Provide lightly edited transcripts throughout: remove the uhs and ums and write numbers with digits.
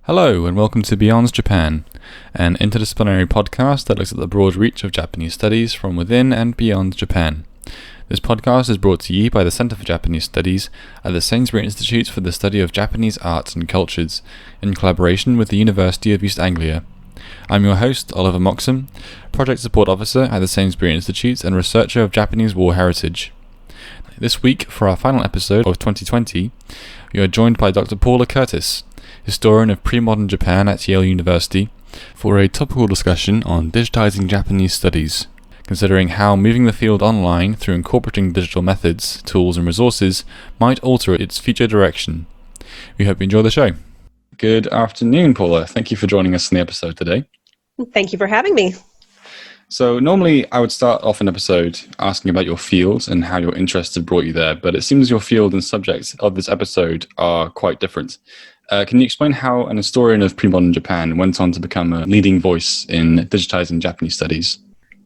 Hello and welcome to Beyond Japan, an interdisciplinary podcast that looks at the broad reach of Japanese studies from within and beyond Japan. This podcast is brought to you by the Center for Japanese Studies at the Sainsbury Institute for the Study of Japanese Arts and Cultures, in collaboration with the University of East Anglia. I'm your host, Oliver Moxham, Project Support Officer at the Sainsbury Institute and researcher of Japanese War Heritage. This week, for our final episode of 2020, we are joined by Dr Paula Curtis, historian of premodern Japan at Yale University, for a topical discussion on digitizing Japanese studies, considering how moving the field online through incorporating digital methods, tools and resources might alter its future direction. We hope you enjoy the show. Good afternoon, Paula. Thank you for joining us in the episode today. Thank you for having me. So normally I would start off an episode asking about your field and how your interests have brought you there, but it seems your field and subject of this episode are quite different. Can you explain how an historian of premodern Japan went on to become a leading voice in digitizing Japanese studies?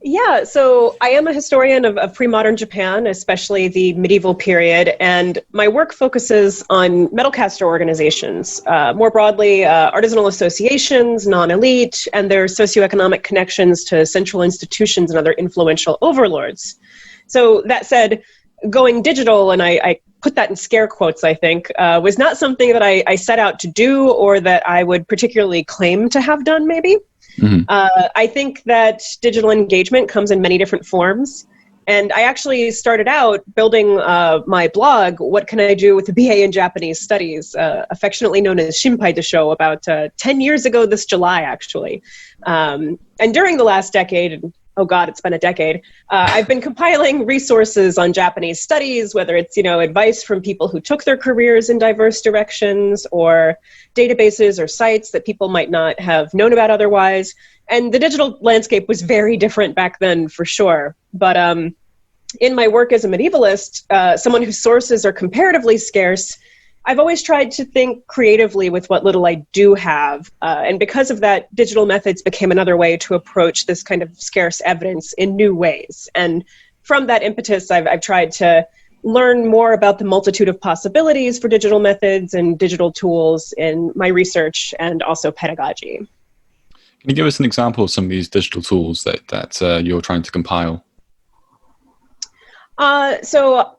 Yeah, so I am a historian of pre-modern Japan, especially the medieval period, and my work focuses on metal caster organizations, more broadly artisanal associations, non-elite, and their socioeconomic connections to central institutions and other influential overlords. So that said, going digital, and I put that in scare quotes, I think, was not something that I set out to do or that I would particularly claim to have done, maybe. Mm-hmm. I think that digital engagement comes in many different forms. And I actually started out building my blog, What Can I Do with a BA in Japanese Studies, affectionately known as Shinpai Desho, about 10 years ago this July, actually. And during the last decade, oh God, it's been a decade, I've been compiling resources on Japanese studies, whether it's, advice from people who took their careers in diverse directions or databases or sites that people might not have known about otherwise. And the digital landscape was very different back then, for sure. But in my work as a medievalist, someone whose sources are comparatively scarce, I've always tried to think creatively with what little I do have. And because of that, digital methods became another way to approach this kind of scarce evidence in new ways. And from that impetus, I've tried to learn more about the multitude of possibilities for digital methods and digital tools in my research and also pedagogy. Can you give us an example of some of these digital tools that you're trying to compile? So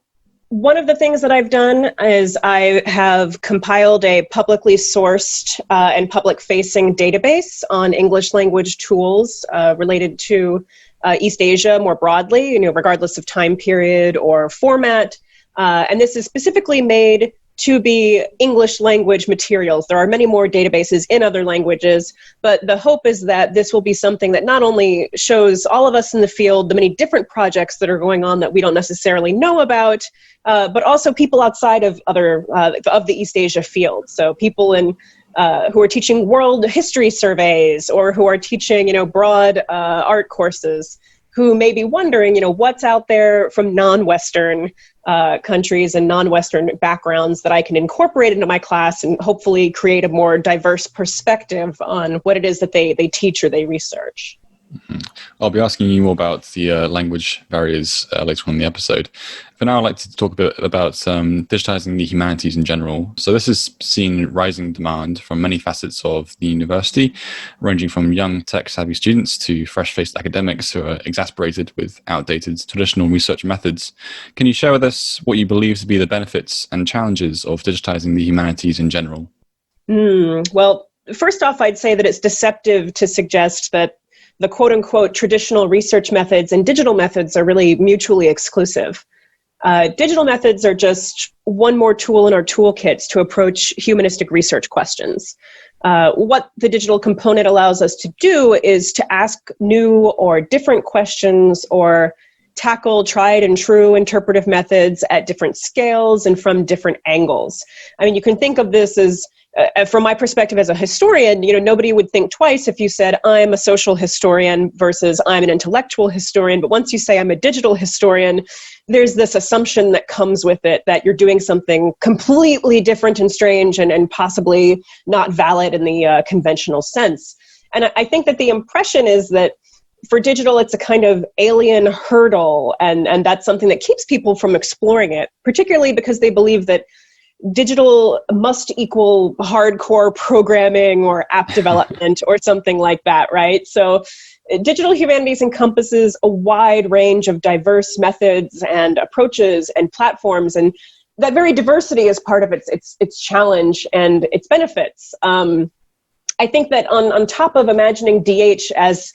one of the things that I've done is I have compiled a publicly sourced and public-facing database on English language tools related to East Asia more broadly, regardless of time period or format. And this is specifically made to be English language materials. There are many more databases in other languages, but the hope is that this will be something that not only shows all of us in the field the many different projects that are going on that we don't necessarily know about, but also people outside of other of the East Asia field. So people in who are teaching world history surveys or who are teaching, broad art courses, who may be wondering, what's out there from non-Western countries and non-Western backgrounds that I can incorporate into my class and hopefully create a more diverse perspective on what it is that they teach or they research. Mm-hmm. I'll be asking you more about the language barriers later on in the episode. For now, I'd like to talk a bit about digitizing the humanities in general. So this has seen rising demand from many facets of the university, ranging from young tech-savvy students to fresh-faced academics who are exasperated with outdated traditional research methods. Can you share with us what you believe to be the benefits and challenges of digitizing the humanities in general? Well, first off, I'd say that it's deceptive to suggest that the quote-unquote traditional research methods and digital methods are really mutually exclusive. Digital methods are just one more tool in our toolkits to approach humanistic research questions. What the digital component allows us to do is to ask new or different questions or tackle tried and true interpretive methods at different scales and from different angles. I mean, you can think of this as from my perspective as a historian, nobody would think twice if you said, I'm a social historian versus I'm an intellectual historian. But once you say I'm a digital historian, there's this assumption that comes with it that you're doing something completely different and strange and possibly not valid in the conventional sense. And I think that the impression is that for digital, it's a kind of alien hurdle. And that's something that keeps people from exploring it, particularly because they believe that digital must equal hardcore programming or app development or something like that, right? So digital humanities encompasses a wide range of diverse methods and approaches and platforms, and that very diversity is part of its challenge and its benefits. I think that on top of imagining DH as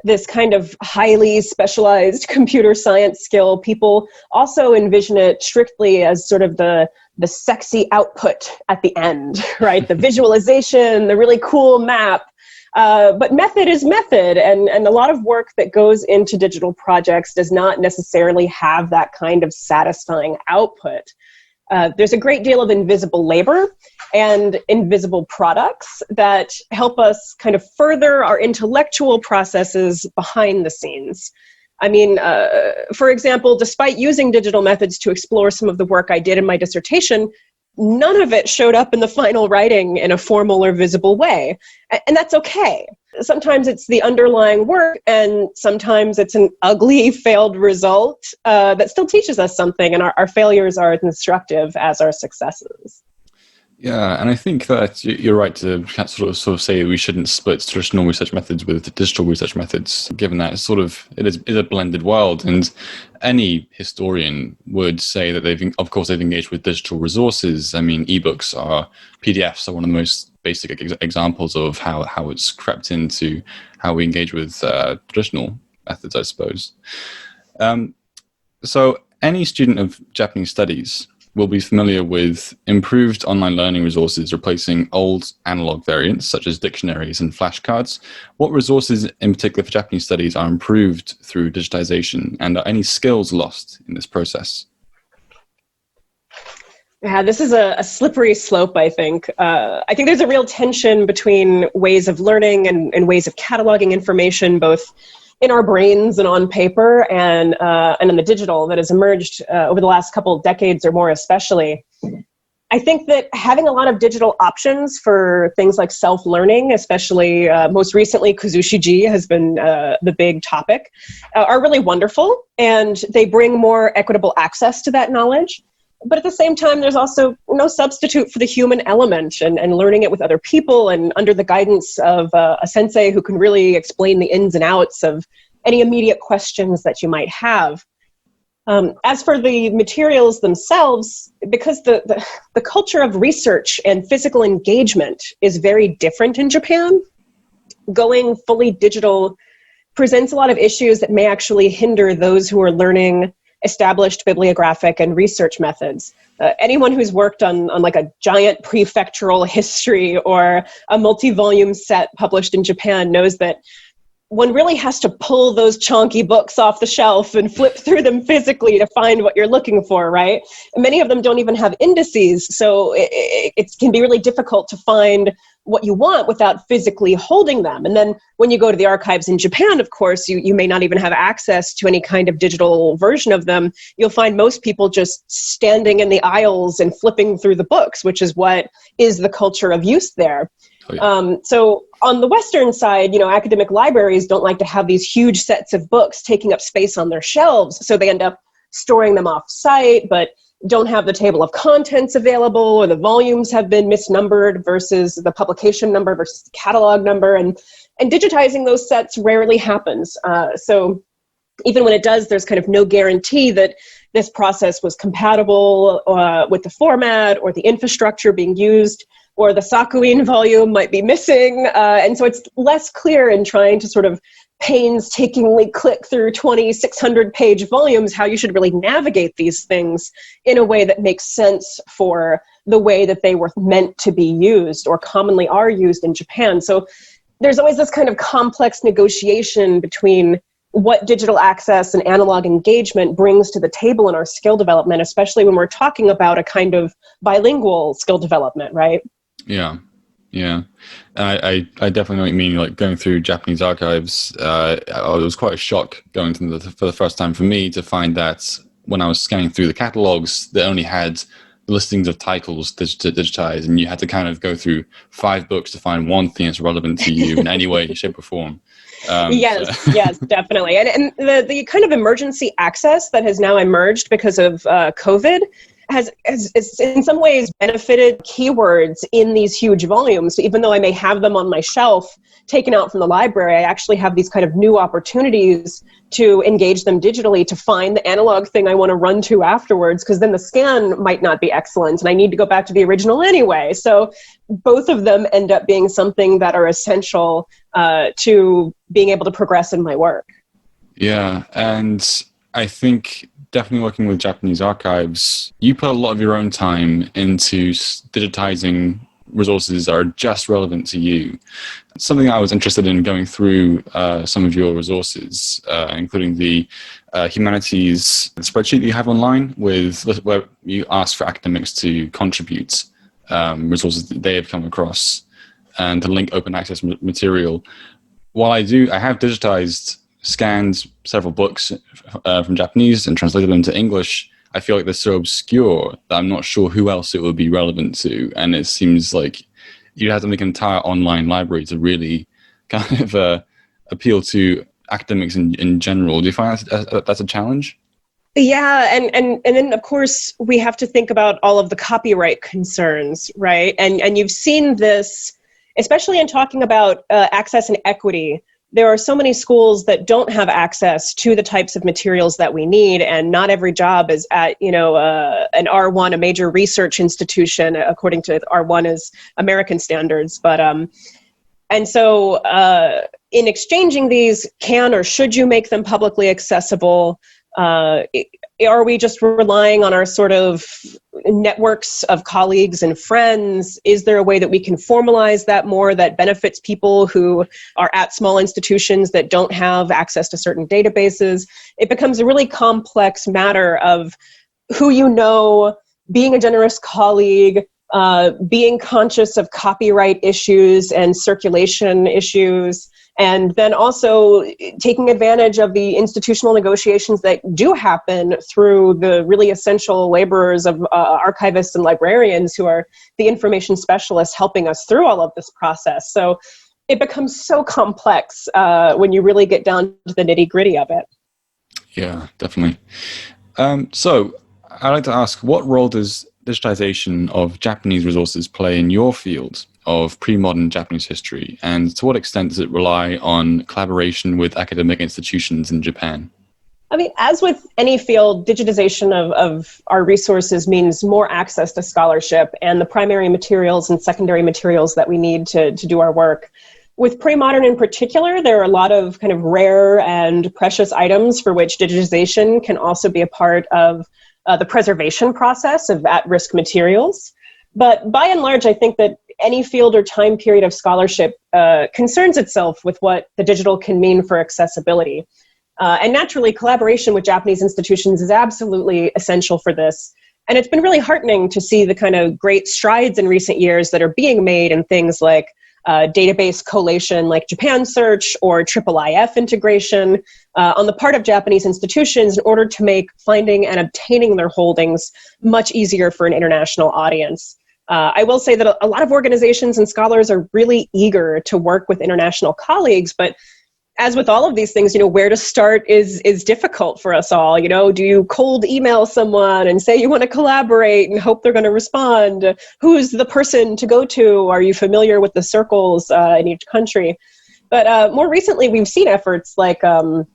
this kind of highly specialized computer science skill, people also envision it strictly as sort of the sexy output at the end, right? The visualization, the really cool map. But method is method, and a lot of work that goes into digital projects does not necessarily have that kind of satisfying output. There's a great deal of invisible labor and invisible products that help us kind of further our intellectual processes behind the scenes. I mean, for example, despite using digital methods to explore some of the work I did in my dissertation, none of it showed up in the final writing in a formal or visible way. And that's okay. Sometimes it's the underlying work, and sometimes it's an ugly, failed result that still teaches us something, and our failures are as instructive as our successes. Yeah, and I think that you're right to sort of say we shouldn't split traditional research methods with digital research methods, given that it is a blended world, and any historian would say that they've engaged with digital resources. I mean, PDFs are one of the most basic examples of how it's crept into how we engage with traditional methods, I suppose. So any student of Japanese studies will be familiar with improved online learning resources replacing old analog variants such as dictionaries and flashcards. What resources in particular for Japanese studies are improved through digitization, and are any skills lost in this process? Yeah, this is a slippery slope, I think. I think there's a real tension between ways of learning and ways of cataloging information, both in our brains and on paper, and in the digital that has emerged over the last couple of decades or more especially. I think that having a lot of digital options for things like self-learning, especially most recently Kazushiji has been the big topic, are really wonderful, and they bring more equitable access to that knowledge. But at the same time, there's also no substitute for the human element and learning it with other people and under the guidance of a sensei who can really explain the ins and outs of any immediate questions that you might have. As for the materials themselves, because the culture of research and physical engagement is very different in Japan, going fully digital presents a lot of issues that may actually hinder those who are learning established bibliographic and research methods. Anyone who's worked on like a giant prefectural history or a multi-volume set published in Japan knows that one really has to pull those chunky books off the shelf and flip through them physically to find what you're looking for, right? And many of them don't even have indices, so it can be really difficult to find what you want without physically holding them. And then when you go to the archives in Japan, of course, you may not even have access to any kind of digital version of them. You'll find most people just standing in the aisles and flipping through the books, which is what is the culture of use there. Oh, yeah. So on the Western side, academic libraries don't like to have these huge sets of books taking up space on their shelves. So they end up storing them off site, but don't have the table of contents available, or the volumes have been misnumbered versus the publication number versus the catalog number. And digitizing those sets rarely happens. So even when it does, there's kind of no guarantee that this process was compatible with the format or the infrastructure being used, or the Sakuin volume might be missing. And so it's less clear in trying to sort of painstakingly click through 2,600-page volumes how you should really navigate these things in a way that makes sense for the way that they were meant to be used or commonly are used in Japan. So there's always this kind of complex negotiation between what digital access and analog engagement brings to the table in our skill development, especially when we're talking about a kind of bilingual skill development, right? Yeah. I definitely know what you mean. Like going through Japanese archives, it was quite a shock going to for the first time for me to find that when I was scanning through the catalogs, they only had listings of titles to digitize, and you had to kind of go through 5 books to find one thing that's relevant to you in any way, shape, or form. Yes, definitely. And the kind of emergency access that has now emerged because of COVID has in some ways benefited keywords in these huge volumes. So even though I may have them on my shelf taken out from the library, I actually have these kind of new opportunities to engage them digitally, to find the analog thing I want to run to afterwards, because then the scan might not be excellent and I need to go back to the original anyway. So both of them end up being something that are essential to being able to progress in my work. Yeah, and I think definitely working with Japanese archives, you put a lot of your own time into digitizing resources that are just relevant to you. Something I was interested in going through some of your resources, including the humanities spreadsheet that you have online, where you ask for academics to contribute resources that they have come across and to link open access material. While I have digitized, scanned several books from Japanese and translated them to English, I feel like they're so obscure that I'm not sure who else it would be relevant to. And it seems like you'd have to make an entire online library to really kind of appeal to academics in general. Do you find that's a challenge? Yeah, and then of course we have to think about all of the copyright concerns, right? And you've seen this, especially in talking about access and equity. There are so many schools that don't have access to the types of materials that we need, and not every job is at, an R1, a major research institution, according to R1 is American standards. But and so in exchanging these, can or should you make them publicly accessible? Are we just relying on our sort of networks of colleagues and friends? Is there a way that we can formalize that more, that benefits people who are at small institutions that don't have access to certain databases? It becomes a really complex matter of who you know, being a generous colleague, being conscious of copyright issues and circulation issues, and then also taking advantage of the institutional negotiations that do happen through the really essential laborers of archivists and librarians who are the information specialists helping us through all of this process. So it becomes so complex when you really get down to the nitty-gritty of it. Yeah, definitely. So I'd like to ask, what role does digitization of Japanese resources play in your field of pre-modern Japanese history, and to what extent does it rely on collaboration with academic institutions in Japan? I mean, as with any field, digitization of our resources means more access to scholarship and the primary materials and secondary materials that we need to do our work. With pre-modern in particular, there are a lot of kind of rare and precious items for which digitization can also be a part of the preservation process of at-risk materials. But by and large, I think that any field or time period of scholarship concerns itself with what the digital can mean for accessibility. And naturally, collaboration with Japanese institutions is absolutely essential for this. And it's been really heartening to see the kind of great strides in recent years that are being made in things like database collation like Japan Search or IIIF integration on the part of Japanese institutions in order to make finding and obtaining their holdings much easier for an international audience. I will say that a lot of organizations and scholars are really eager to work with international colleagues, but as with all of these things, where to start is difficult for us all. Do you cold email someone and say you want to collaborate and hope they're going to respond? Who's the person to go to? Are you familiar with the circles in each country? But more recently, we've seen efforts like the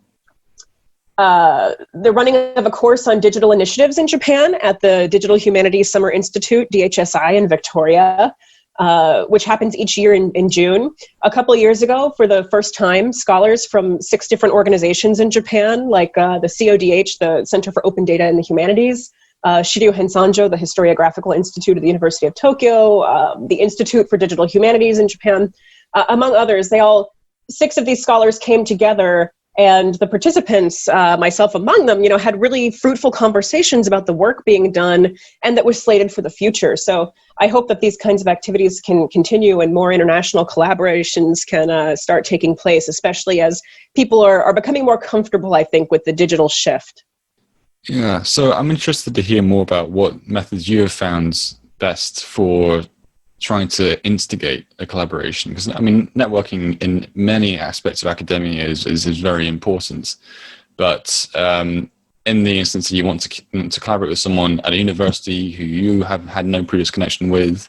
running of a course on digital initiatives in Japan at the Digital Humanities Summer Institute, DHSI, in Victoria, which happens each year in June. A couple of years ago, for the first time, scholars from 6 different organizations in Japan, like the CODH, the Center for Open Data in the Humanities, Shiryu Hensanjo, the Historiographical Institute of the University of Tokyo, the Institute for Digital Humanities in Japan, among others, 6 of these scholars came together, and the participants, myself among them, had really fruitful conversations about the work being done and that was slated for the future. So I hope that these kinds of activities can continue and more international collaborations can start taking place, especially as people are becoming more comfortable, I think, with the digital shift. Yeah, so I'm interested to hear more about what methods you have found best for trying to instigate a collaboration, because networking in many aspects of academia is very important, but in the instance that you want to collaborate with someone at a university who you have had no previous connection with,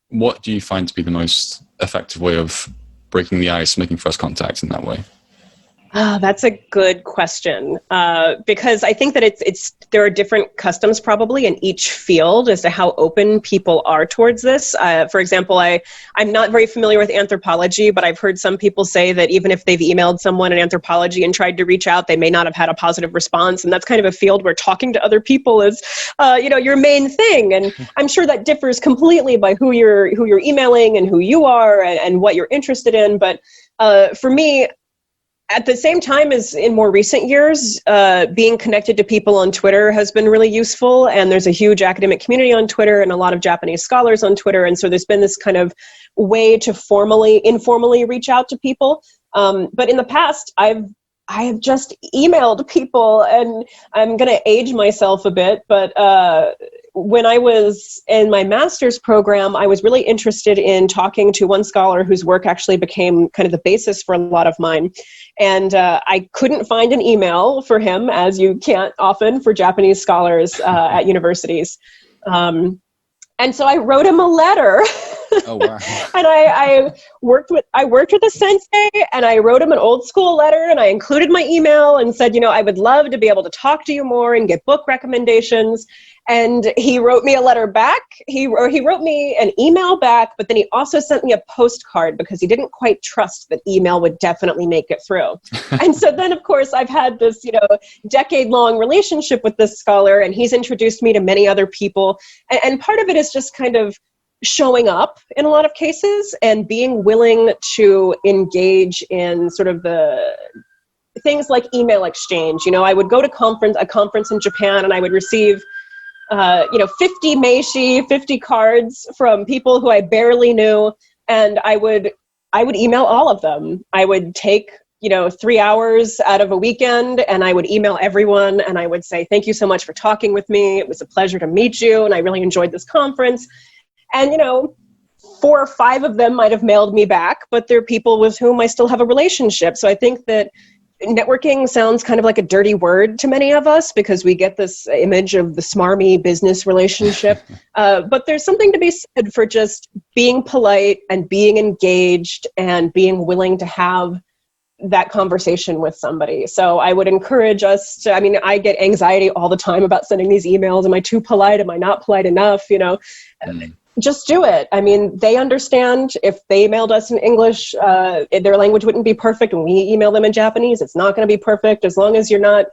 what do you find to be the most effective way of breaking the ice, making first contact in that way? That's a good question, because I think that there are different customs probably in each field as to how open people are towards this. For example, I'm not very familiar with anthropology, but I've heard some people say that even if they've emailed someone in anthropology and tried to reach out, they may not have had a positive response. And that's kind of a field where talking to other people is, your main thing. And I'm sure that differs completely by who you're emailing and who you are and what you're interested in. But for me, at the same time as in more recent years, being connected to people on Twitter has been really useful. And there's a huge academic community on Twitter and a lot of Japanese scholars on Twitter. And so there's been this kind of way to informally reach out to people. But in the past, I have just emailed people, and I'm going to age myself a bit, but when I was in my master's program, I was really interested in talking to one scholar whose work actually became kind of the basis for a lot of mine. And I couldn't find an email for him, as you can't often for Japanese scholars at universities. And so I wrote him a letter. Oh, wow. And I worked with a sensei, and I wrote him an old school letter, and I included my email and said, I would love to be able to talk to you more and get book recommendations. And he wrote me a letter back. He wrote me an email back, but then he also sent me a postcard because he didn't quite trust that email would definitely make it through. And so then, of course, I've had this, decade-long relationship with this scholar, and he's introduced me to many other people. And part of it is just kind of showing up in a lot of cases and being willing to engage in sort of the things like email exchange. I would go to a conference in Japan, and I would receive 50 meishi, 50 cards from people who I barely knew. And I would email all of them. I would take, 3 hours out of a weekend, and I would email everyone, and I would say, thank you so much for talking with me. It was a pleasure to meet you, and I really enjoyed this conference. And, 4 or 5 of them might have mailed me back, but they're people with whom I still have a relationship. So I think that networking sounds kind of like a dirty word to many of us because we get this image of the smarmy business relationship. But there's something to be said for just being polite and being engaged and being willing to have that conversation with somebody. So I would encourage us to, I get anxiety all the time about sending these emails. Am I too polite? Am I not polite enough? Just do it. They understand if they emailed us in English, their language wouldn't be perfect. When we email them in Japanese, it's not going to be perfect. As long as you're not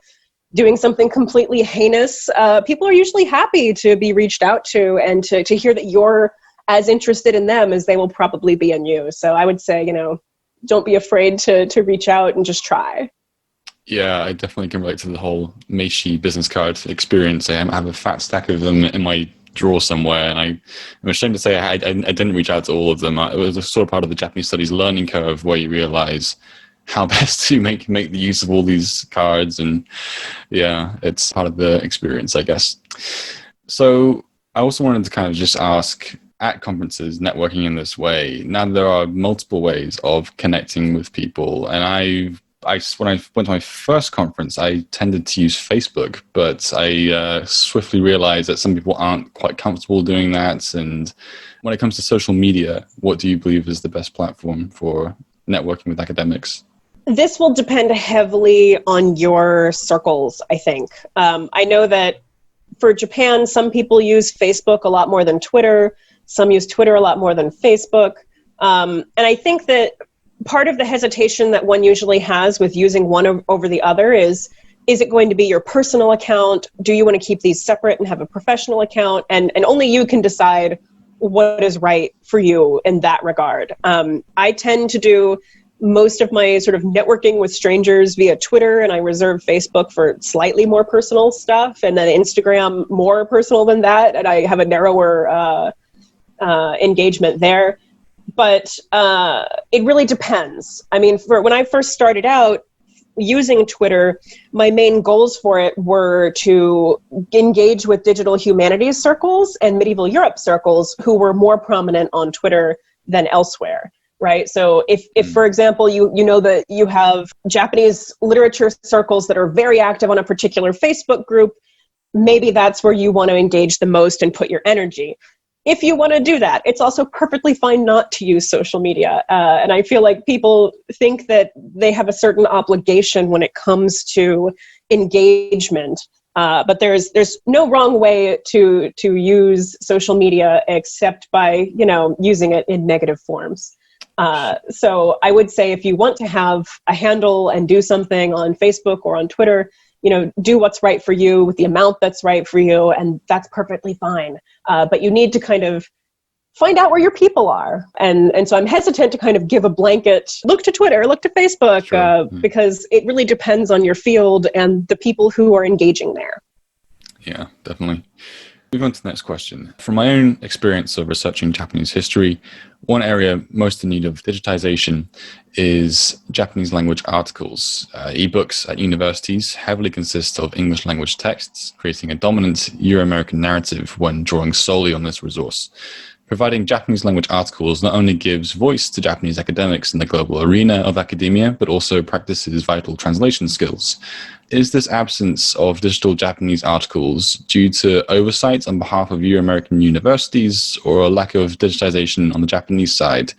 doing something completely heinous, people are usually happy to be reached out to and to hear that you're as interested in them as they will probably be in you. So I would say, don't be afraid to reach out and just try. Yeah, I definitely can relate to the whole meishi business card experience. I have a fat stack of them in my drawer somewhere, and I'm ashamed to say I didn't reach out to all of them. It was a sort of part of the Japanese studies learning curve where you realize how best to make the use of all these cards, and yeah, it's part of the experience, I guess. So I also wanted to kind of just ask, at conferences, networking in this way, now there are multiple ways of connecting with people, and when I went to my first conference, I tended to use Facebook, but I swiftly realized that some people aren't quite comfortable doing that. And when it comes to social media, what do you believe is the best platform for networking with academics? This will depend heavily on your circles, I think. I know that for Japan, some people use Facebook a lot more than Twitter. Some use Twitter a lot more than Facebook. And I think that part of the hesitation that one usually has with using one over the other is it going to be your personal account? Do you want to keep these separate and have a professional account? And only you can decide what is right for you in that regard. I tend to do most of my sort of networking with strangers via Twitter, and I reserve Facebook for slightly more personal stuff, and then Instagram more personal than that, and I have a narrower engagement there. But it really depends. For when I first started out using Twitter, my main goals for it were to engage with digital humanities circles and medieval Europe circles who were more prominent on Twitter than elsewhere, right? So if for example, you know that you have Japanese literature circles that are very active on a particular Facebook group, maybe that's where you want to engage the most and put your energy. If you want to do that, it's also perfectly fine not to use social media. And I feel like people think that they have a certain obligation when it comes to engagement. But there's no wrong way to use social media except by, using it in negative forms. So I would say if you want to have a handle and do something on Facebook or on Twitter, do what's right for you with the amount that's right for you, and that's perfectly fine. But you need to kind of find out where your people are. And so I'm hesitant to kind of give a blanket, look to Twitter, look to Facebook, sure. Because it really depends on your field and the people who are engaging there. Yeah, definitely. Moving on to the next question. From my own experience of researching Japanese history, one area most in need of digitization is Japanese language articles. Ebooks at universities heavily consist of English language texts, creating a dominant Euro-American narrative when drawing solely on this resource. Providing Japanese language articles not only gives voice to Japanese academics in the global arena of academia, but also practices vital translation skills. Is this absence of digital Japanese articles due to oversight on behalf of Euro-American universities or a lack of digitization on the Japanese side?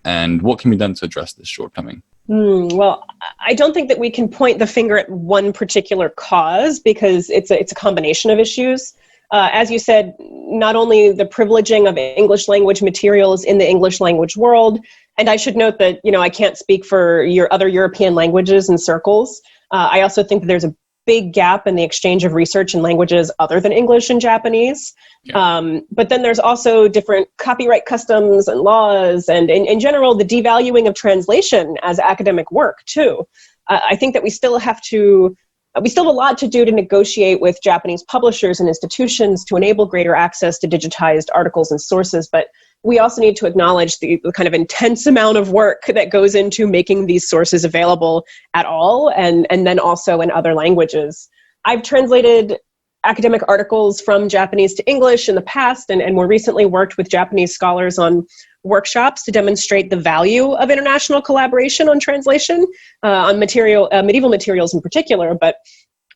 And what can be done to address this shortcoming? Well, I don't think that we can point the finger at one particular cause because it's a combination of issues. As you said, not only the privileging of English language materials in the English language world, and I should note that, I can't speak for your other European languages and circles. I also think that there's a big gap in the exchange of research in languages other than English and Japanese. Yeah. But then there's also different copyright customs and laws, and in general, the devaluing of translation as academic work too. I think that we still have a lot to do to negotiate with Japanese publishers and institutions to enable greater access to digitized articles and sources, but we also need to acknowledge the kind of intense amount of work that goes into making these sources available at all, and then also in other languages. I've translated academic articles from Japanese to English in the past, and more recently worked with Japanese scholars on workshops to demonstrate the value of international collaboration on translation, on medieval materials in particular, but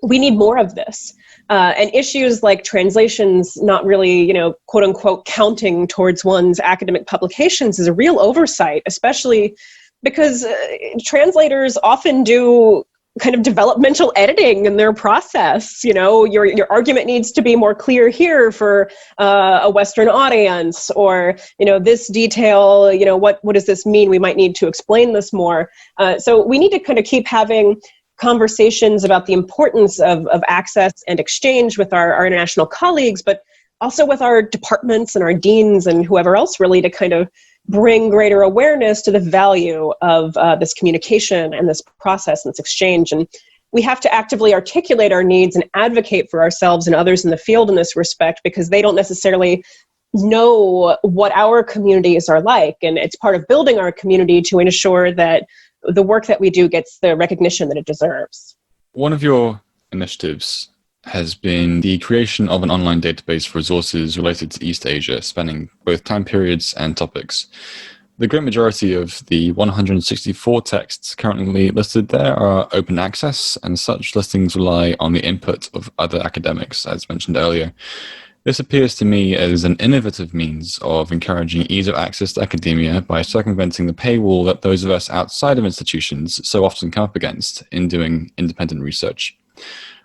we need more of this. And issues like translations not really, quote unquote, counting towards one's academic publications is a real oversight, especially because translators often do kind of developmental editing in their process. Your argument needs to be more clear here for a Western audience, or, this detail, what does this mean? We might need to explain this more. So we need to kind of keep having conversations about the importance of access and exchange with our international colleagues, but also with our departments and our deans and whoever else, really, to kind of bring greater awareness to the value of this communication and this process and this exchange. And we have to actively articulate our needs and advocate for ourselves and others in the field in this respect, because they don't necessarily know what our communities are like. And it's part of building our community to ensure that the work that we do gets the recognition that it deserves. One of your initiatives has been the creation of an online database for resources related to East Asia, spanning both time periods and topics. The great majority of the 164 texts currently listed there are open access, and such listings rely on the input of other academics, as mentioned earlier. This appears to me as an innovative means of encouraging ease of access to academia by circumventing the paywall that those of us outside of institutions so often come up against in doing independent research.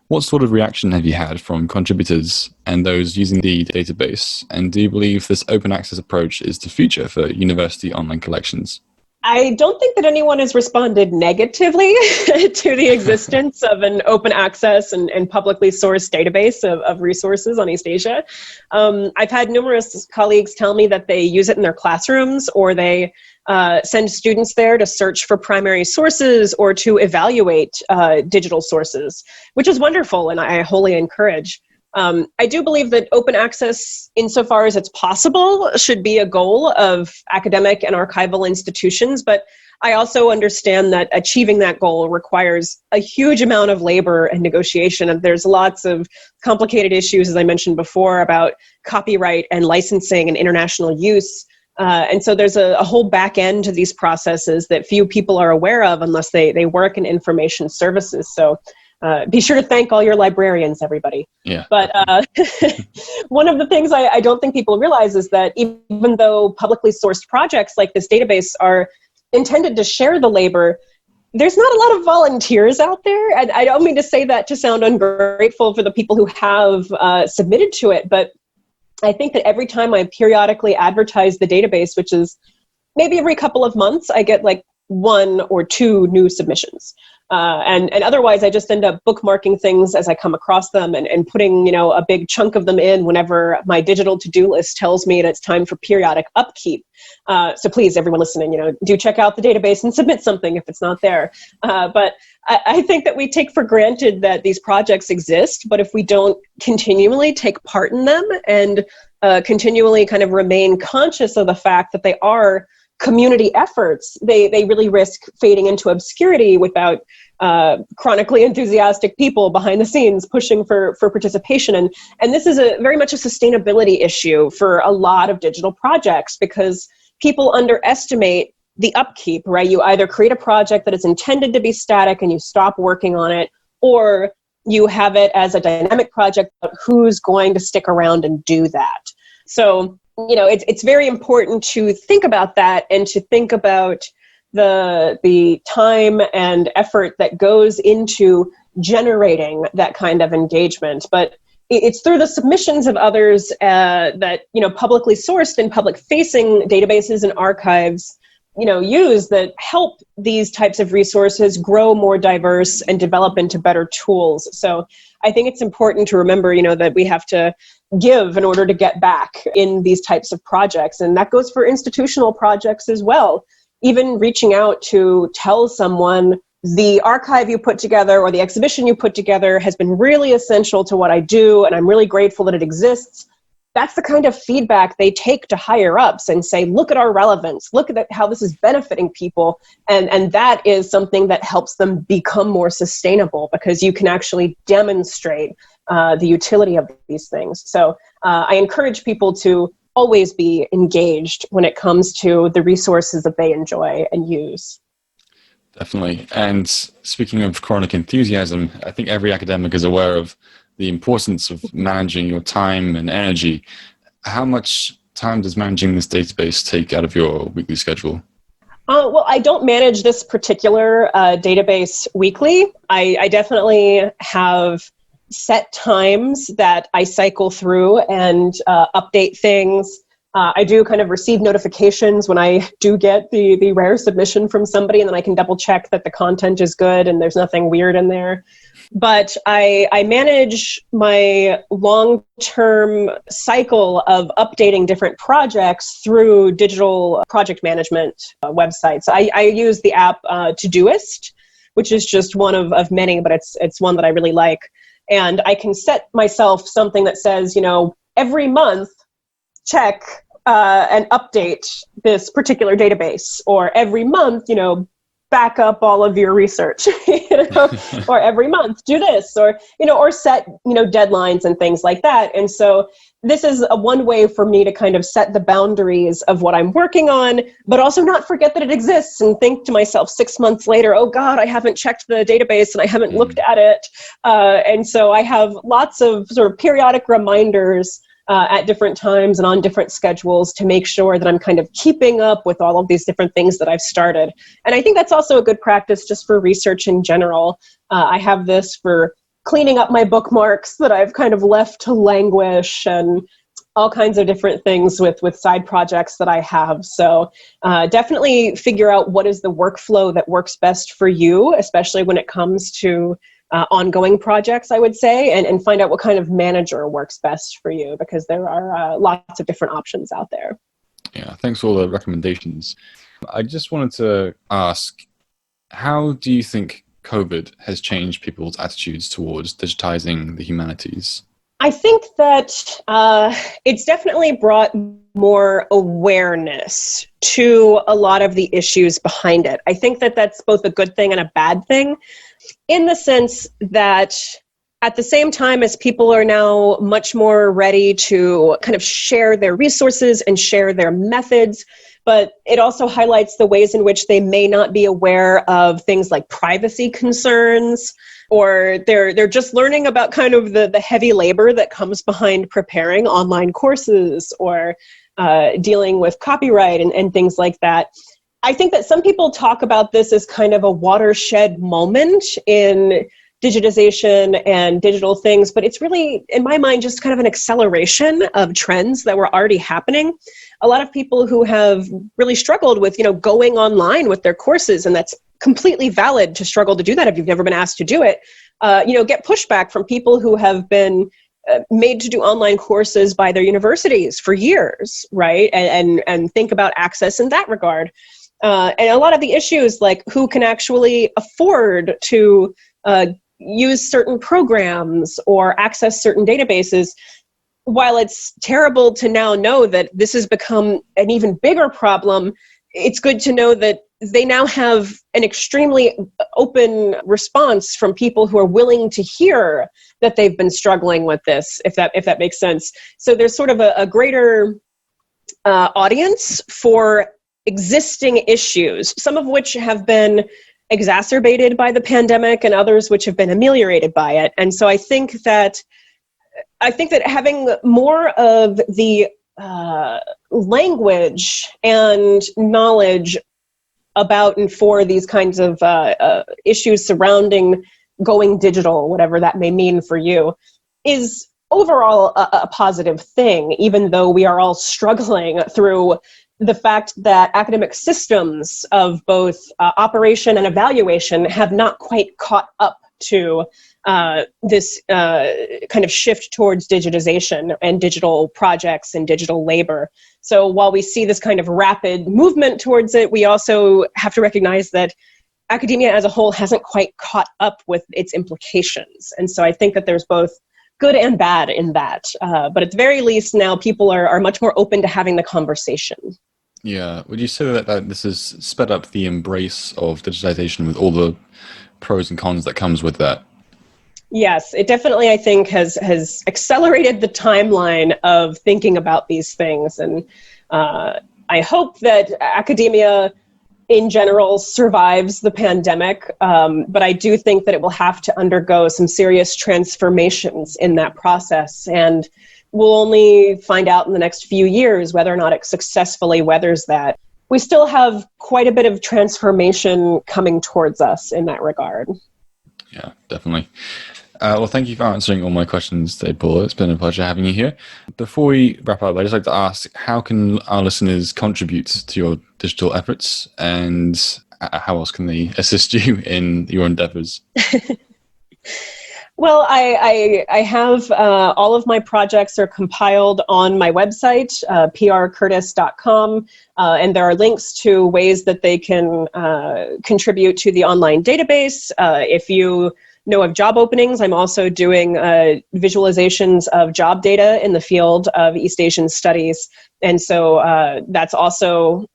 What sort of reaction have you had from contributors and those using the database? And do you believe this open access approach is the future for university online collections? I don't think that anyone has responded negatively to the existence of an open access and publicly sourced database of resources on East Asia. I've had numerous colleagues tell me that they use it in their classrooms, or they send students there to search for primary sources or to evaluate digital sources, which is wonderful, and I wholly encourage. I do believe that open access, insofar as it's possible, should be a goal of academic and archival institutions, but I also understand that achieving that goal requires a huge amount of labor and negotiation, and there's lots of complicated issues, as I mentioned before, about copyright and licensing and international use. And so there's a whole back end to these processes that few people are aware of unless they work in information services. So be sure to thank all your librarians, everybody. Yeah. But one of the things I don't think people realize is that even though publicly sourced projects like this database are intended to share the labor, there's not a lot of volunteers out there. And I don't mean to say that to sound ungrateful for the people who have submitted to it, but I think that every time I periodically advertise the database, which is maybe every couple of months, I get like 1 or 2 new submissions. And otherwise, I just end up bookmarking things as I come across them and putting, a big chunk of them in whenever my digital to-do list tells me that it's time for periodic upkeep. So please, everyone listening, do check out the database and submit something if it's not there. But I think that we take for granted that these projects exist, but if we don't continually take part in them and continually kind of remain conscious of the fact that they are community efforts, they really risk fading into obscurity without chronically enthusiastic people behind the scenes pushing for participation. And this is very much a sustainability issue for a lot of digital projects because people underestimate the upkeep, right? You either create a project that is intended to be static and you stop working on it, or you have it as a dynamic project, but who's going to stick around and do that? So, it's very important to think about that and to think about the time and effort that goes into generating that kind of engagement. But it's through the submissions of others that, publicly sourced and public-facing databases and archives, use that help these types of resources grow more diverse and develop into better tools. So I think it's important to remember, that we have to give in order to get back in these types of projects. And that goes for institutional projects as well. Even reaching out to tell someone the archive you put together or the exhibition you put together has been really essential to what I do, and I'm really grateful that it exists. That's the kind of feedback they take to higher ups and say, look at our relevance, look at how this is benefiting people. And that is something that helps them become more sustainable because you can actually demonstrate the utility of these things. So I encourage people to always be engaged when it comes to the resources that they enjoy and use. Definitely. And speaking of chronic enthusiasm, I think every academic is aware of the importance of managing your time and energy. How much time does managing this database take out of your weekly schedule? Well, I don't manage this particular database weekly. I definitely have set times that I cycle through and update things. I do kind of receive notifications when I do get the rare submission from somebody, and then I can double check that the content is good and there's nothing weird in there. But I manage my long-term cycle of updating different projects through digital project management websites. I use the app Todoist, which is just one of many, but it's one that I really like. And I can set myself something that says, every month, check and update this particular database, or every month, back up all of your research, or every month do this, or set, deadlines and things like that. And so this is one way for me to kind of set the boundaries of what I'm working on, but also not forget that it exists and think to myself 6 months later, oh God, I haven't checked the database and I haven't looked at it. And so I have lots of sort of periodic reminders at different times and on different schedules to make sure that I'm kind of keeping up with all of these different things that I've started. And I think that's also a good practice just for research in general. I have this for cleaning up my bookmarks that I've kind of left to languish, and all kinds of different things with side projects that I have. So definitely figure out what is the workflow that works best for you, especially when it comes to ongoing projects, I would say, and find out what kind of manager works best for you, because there are lots of different options out there. Yeah, thanks for all the recommendations. I just wanted to ask, how do you think COVID has changed people's attitudes towards digitizing the humanities? I think that it's definitely brought more awareness to a lot of the issues behind it. I think that that's both a good thing and a bad thing, in the sense that at the same time as people are now much more ready to kind of share their resources and share their methods, but it also highlights the ways in which they may not be aware of things like privacy concerns, or they're just learning about kind of the heavy labor that comes behind preparing online courses, or dealing with copyright and things like that. I think that some people talk about this as kind of a watershed moment in digitization and digital things, but it's really, in my mind, just kind of an acceleration of trends that were already happening. A lot of people who have really struggled with, going online with their courses, and that's completely valid to struggle to do that if you've never been asked to do it, get pushback from people who have been made to do online courses by their universities for years, right? And think about access in that regard. And a lot of the issues, like who can actually afford to use certain programs or access certain databases. While it's terrible to now know that this has become an even bigger problem, it's good to know that they now have an extremely open response from people who are willing to hear that they've been struggling with this, if that makes sense. So there's sort of a greater audience for existing issues, some of which have been exacerbated by the pandemic and others which have been ameliorated by it. And so I think that having more of the language and knowledge about and for these kinds of issues surrounding going digital, whatever that may mean for you, is overall a positive thing, even though we are all struggling through the fact that academic systems of both operation and evaluation have not quite caught up to this kind of shift towards digitization and digital projects and digital labor. So while we see this kind of rapid movement towards it, we also have to recognize that academia as a whole hasn't quite caught up with its implications. And so I think that there's both good and bad in that. But at the very least now, people are much more open to having the conversation. Yeah. Would you say that this has sped up the embrace of digitization with all the pros and cons that comes with that? Yes, it definitely, I think, has accelerated the timeline of thinking about these things. And I hope that academia in general survives the pandemic, but I do think that it will have to undergo some serious transformations in that process. And we'll only find out in the next few years whether or not it successfully weathers that. We still have quite a bit of transformation coming towards us in that regard. Yeah, definitely. Well, thank you for answering all my questions today, Paula. It's been a pleasure having you here. Before we wrap up, I'd just like to ask, how can our listeners contribute to your digital efforts, and how else can they assist you in your endeavors? Well, I have all of my projects are compiled on my website, prcurtis.com, and there are links to ways that they can contribute to the online database. If you know of job openings, I'm also doing visualizations of job data in the field of East Asian studies. And so that's also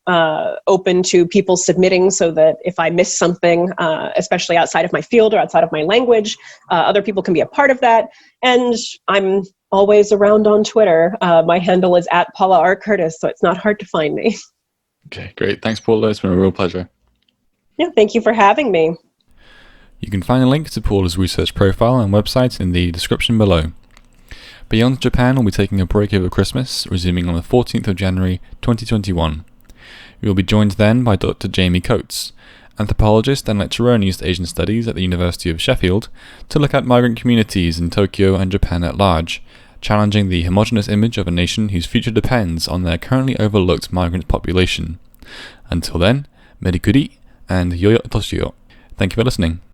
open to people submitting, so that if I miss something, especially outside of my field or outside of my language, other people can be a part of that. And I'm always around on Twitter. My handle is @PaulaR.Curtis, so it's not hard to find me. Okay, great. Thanks, Paula. It's been a real pleasure. Yeah, thank you for having me. You can find a link to Paula's research profile and website in the description below. Beyond Japan will be taking a break over Christmas, resuming on the 14th of January 2021. We will be joined then by Dr Jamie Coates, anthropologist and lecturer in East Asian Studies at the University of Sheffield, to look at migrant communities in Tokyo and Japan at large, challenging the homogeneous image of a nation whose future depends on their currently overlooked migrant population. Until then, merikuri and yoyo toshio. Thank you for listening.